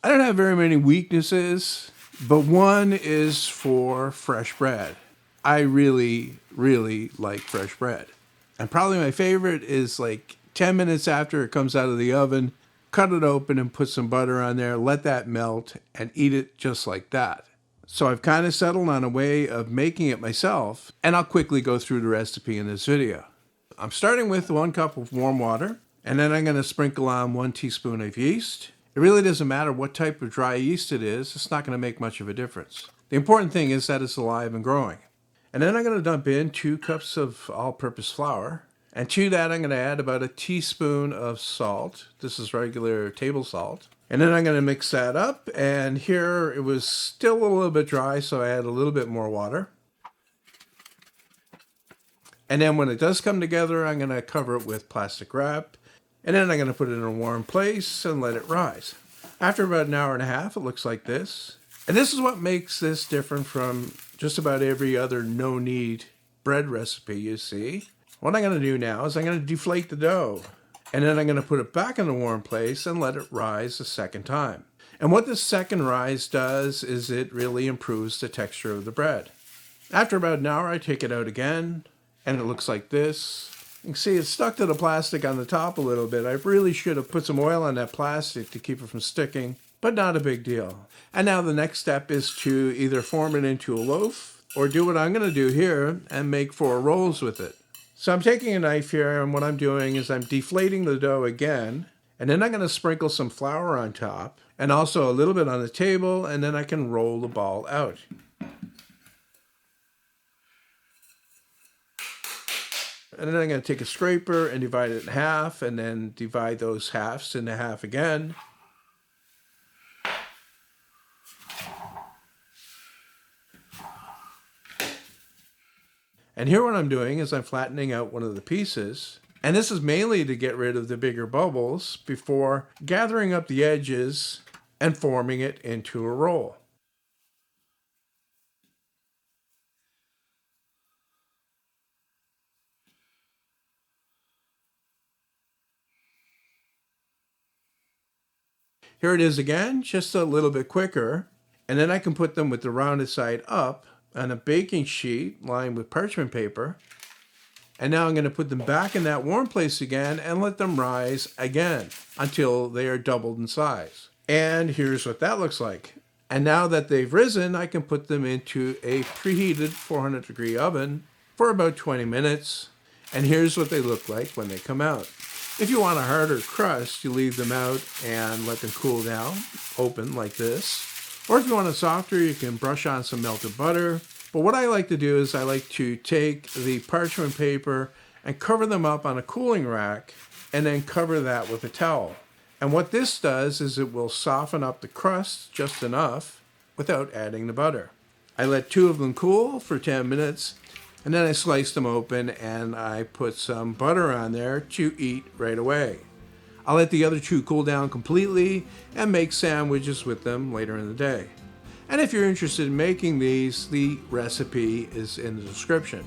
I don't have very many weaknesses, but one is for fresh bread. I really, really like fresh bread. And probably my favorite is like 10 minutes after it comes out of the oven, cut it open and put some butter on there, let that melt, and eat it just like that. So I've kind of settled on a way of making it myself, and I'll quickly go through the recipe in this video. I'm starting with 1 cup of warm water, and then I'm going to sprinkle on 1 teaspoon of yeast. It really doesn't matter what type of dry yeast it is, it's not going to make much of a difference. The important thing is that it's alive and growing. And then I'm going to dump in 2 cups of all-purpose flour. And to that, I'm going to add about a teaspoon of salt. This is regular table salt. And then I'm going to mix that up. And here it was still a little bit dry, so I add a little bit more water. And then when it does come together, I'm going to cover it with plastic wrap. And then I'm going to put it in a warm place and let it rise. After about an hour and a half, it looks like this. And this is what makes this different from just about every other no-knead bread recipe you see. What I'm going to do now is I'm going to deflate the dough. And then I'm going to put it back in a warm place and let it rise a second time. And what this second rise does is it really improves the texture of the bread. After about an hour, I take it out again, and it looks like this. You can see it's stuck to the plastic on the top a little bit. I really should have put some oil on that plastic to keep it from sticking, but not a big deal. And now the next step is to either form it into a loaf or do what I'm going to do here and make 4 rolls with it. So I'm taking a knife here, and what I'm doing is I'm deflating the dough again, and then I'm going to sprinkle some flour on top and also a little bit on the table, and then I can roll the ball out. And then I'm going to take a scraper and divide it in half, and then divide those halves into half again. And here what I'm doing is I'm flattening out one of the pieces. And this is mainly to get rid of the bigger bubbles before gathering up the edges and forming it into a roll. Here it is again, just a little bit quicker. And then I can put them with the rounded side up on a baking sheet lined with parchment paper. And now I'm going to put them back in that warm place again and let them rise again until they are doubled in size. And here's what that looks like. And now that they've risen, I can put them into a preheated 400-degree oven for about 20 minutes. And here's what they look like when they come out. If you want a harder crust, you leave them out and let them cool down, open like this. Or if you want it softer, you can brush on some melted butter. But what I like to do is I like to take the parchment paper and cover them up on a cooling rack and then cover that with a towel. And what this does is it will soften up the crust just enough without adding the butter. I let 2 of them cool for 10 minutes, and then I slice them open and I put some butter on there to eat right away. I'll let the other 2 cool down completely and make sandwiches with them later in the day. And if you're interested in making these, the recipe is in the description.